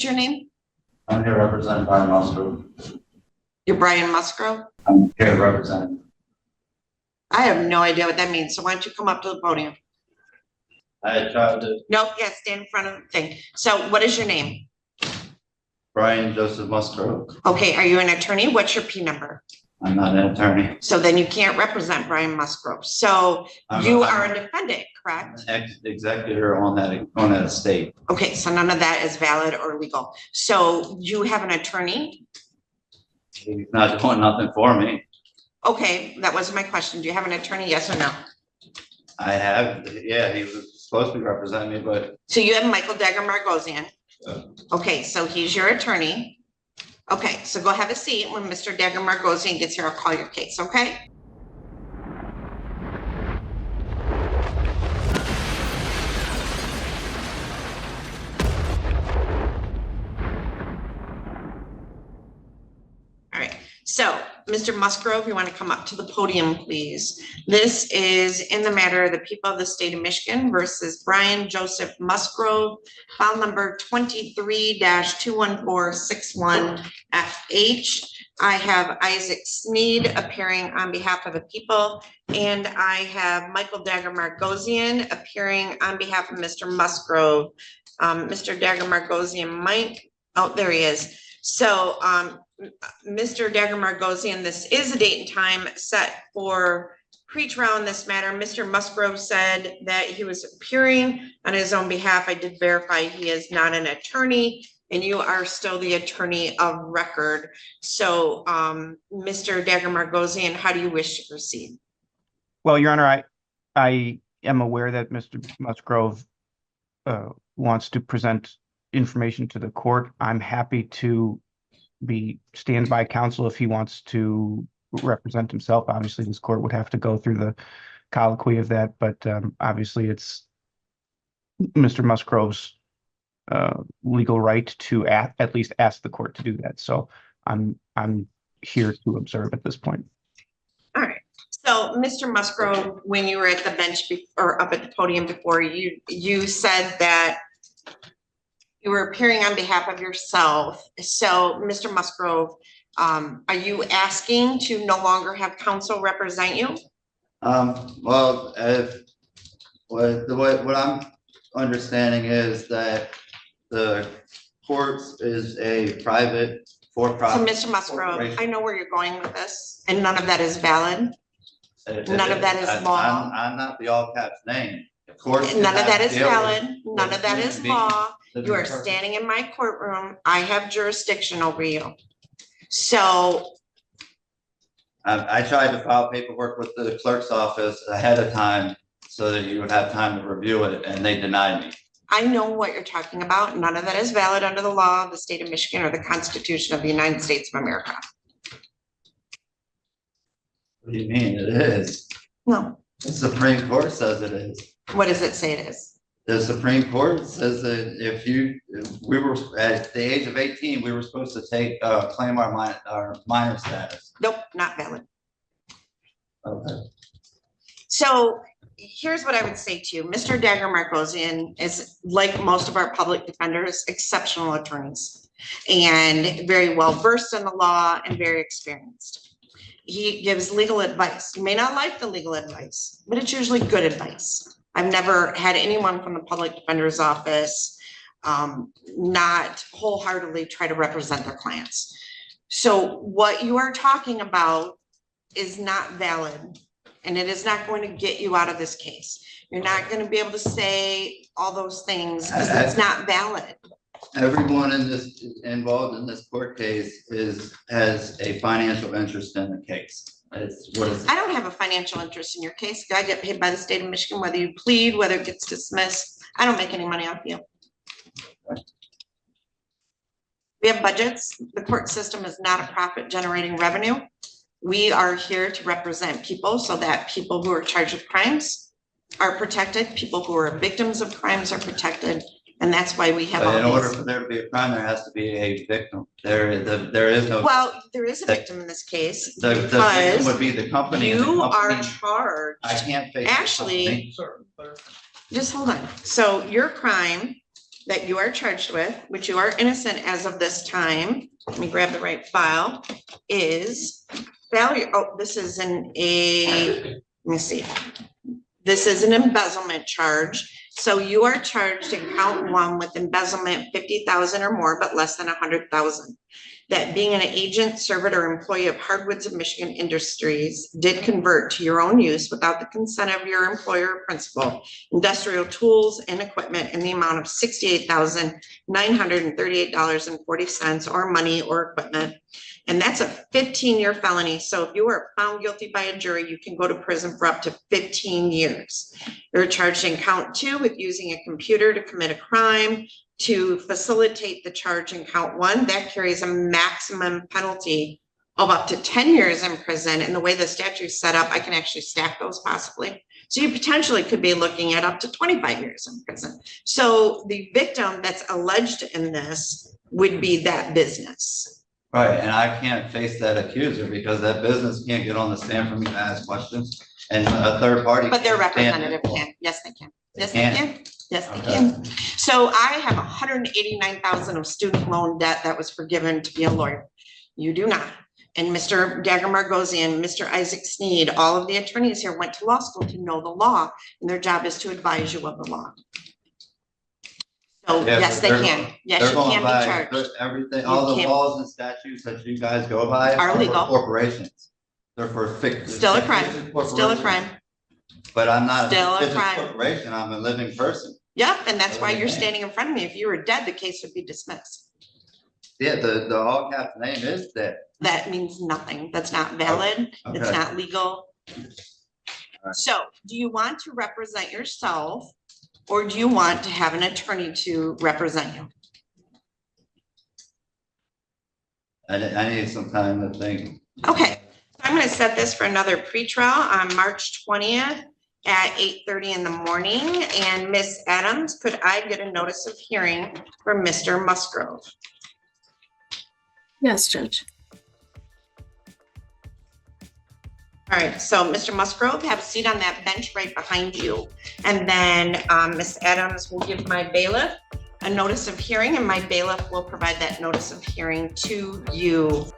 your name? I'm here representing Brian Musgrow. You're Brian Musgrow? I'm here representing. I have no idea what that means. So why don't you come up to the podium? I tried to. Nope, yeah, stand in front of the thing. So what is your name? Brian Joseph Musgrow. Okay, are you an attorney? What's your P number? I'm not an attorney. So then you can't represent Brian Musgrow. So you are a defendant, correct? Executor on that estate. Okay, so none of that is valid or legal. So you have an attorney? He's not doing nothing for me. Okay, that wasn't my question. Do you have an attorney? Yes or no? I have, yeah, he was supposed to be representing me, but. So you have Michael Dagger-Margosian. Okay, so he's your attorney. Okay, so go have a seat. When Mr. Dagger-Margosian gets here, I'll call your case, okay? All right, so Mr. Musgrove, you want to come up to the podium, please? This is in the matter of the people of the state of Michigan versus Brian Joseph Musgrove, file number 23-21461FH. I have Isaac Sneed appearing on behalf of the people, and I have Michael Dagger-Margosian appearing on behalf of Mr. Musgrove. Mr. Dagger-Margosian might, oh, there he is. So, Mr. Dagger-Margosian, this is a date and time set for pre-trial in this matter. Mr. Musgrove said that he was appearing on his own behalf. I did verify he is not an attorney, and you are still the attorney of record. So, Mr. Dagger-Margosian, how do you wish to proceed? Well, Your Honor, I am aware that Mr. Musgrove wants to present information to the court. I'm happy to be standby counsel if he wants to represent himself. Obviously, this court would have to go through the colloquy of that, but obviously it's Mr. Musgrove's legal right to at least ask the court to do that. So I'm here to observe at this point. All right. So, Mr. Musgrove, when you were at the bench or up at the podium before, you said that you were appearing on behalf of yourself. So, Mr. Musgrove, are you asking to no longer have counsel represent you? Well, what I'm understanding is that the courts is a private for-profit. So, Mr. Musgrove, I know where you're going with this, and none of that is valid. None of that is law. I'm not the all caps name. Of course. None of that is valid. None of that is law. You are standing in my courtroom. I have jurisdiction over you. So. I tried to file paperwork with the clerk's office ahead of time so that you would have time to review it, and they denied me. I know what you're talking about. None of that is valid under the law of the state of Michigan or the Constitution of the United States of America. What do you mean it is? No. The Supreme Court says it is. What does it say it is? The Supreme Court says that if we were at the age of 18, we were supposed to claim our minor status. Nope, not valid. Okay. So here's what I would say to you. Mr. Dagger-Margosian is, like most of our public defenders, exceptional attorneys and very well versed in the law and very experienced. He gives legal advice. You may not like the legal advice, but it's usually good advice. I've never had anyone from the public defender's office not wholeheartedly try to represent their clients. So what you are talking about is not valid, and it is not going to get you out of this case. You're not going to be able to say all those things because it's not valid. Everyone involved in this court case has a financial interest in the case. I don't have a financial interest in your case. I get paid by the state of Michigan, whether you plead, whether it gets dismissed. I don't make any money off you. We have budgets. The court system is not a profit generating revenue. We are here to represent people so that people who are charged with crimes are protected. People who are victims of crimes are protected. And that's why we have. But in order for there to be a crime, there has to be a victim. There is no. Well, there is a victim in this case. The victim would be the company. You are charged. I can't face. Actually, just hold on. So your crime that you are charged with, which you are innocent as of this time, let me grab the right file, is failure, oh, this is let me see. This is an embezzlement charge. So you are charged in count one with embezzlement 50,000 or more, but less than 100,000. That being an agent, servant, or employee of Hardwoods of Michigan Industries did convert to your own use without the consent of your employer or principal, industrial tools and equipment in the amount of $68,938.40 or money or equipment. And that's a 15-year felony. So if you are found guilty by a jury, you can go to prison for up to 15 years. You're charged in count two with using a computer to commit a crime. To facilitate the charge in count one, that carries a maximum penalty of up to 10 years in prison. And the way the statute is set up, I can actually stack those possibly. So you potentially could be looking at up to 25 years in prison. So the victim that's alleged in this would be that business. Right, and I can't face that accuser because that business can't get on the stand for me to ask questions, and a third party. But their can't stand representative it. can. Yes, they can. They Yes, they can? can. Yes, they Okay. can. So I have 189,000 of student loan debt that was forgiven to be a lawyer. You do not. And Mr. Dagger Margosian, Mr. Isaac Sneed, all of the attorneys here went to law school to know the law, and their job is to advise you of the law. So Yeah, yes, but they they're can. going- Yes, They're you going can be by charged. everything, all You the can't- laws and statutes that you guys go by Are for legal. corporations. They're for Still a crime. Still a crime. But I'm not Still a a fictitious crime. corporation, I'm a living person. Yep, and that's why you're Okay. standing in front of me. If you were dead, the case would be dismissed. Yeah, the all cap name is that. That means nothing. That's not valid. It's Okay. not legal. right. So do you want to represent yourself or do you want to have an attorney to represent you? I need some time to think. Okay, so I'm gonna set this for another pretrial on March 20th at 8:30 in the morning. And Miss Adams, could I get a notice of hearing for Mr. Musgrove? Yes, Judge. All right, so Mr. Musgrove, have a seat on that bench right behind you. And then Miss Adams will give my bailiff a notice of hearing, and my bailiff will provide that notice of hearing to you.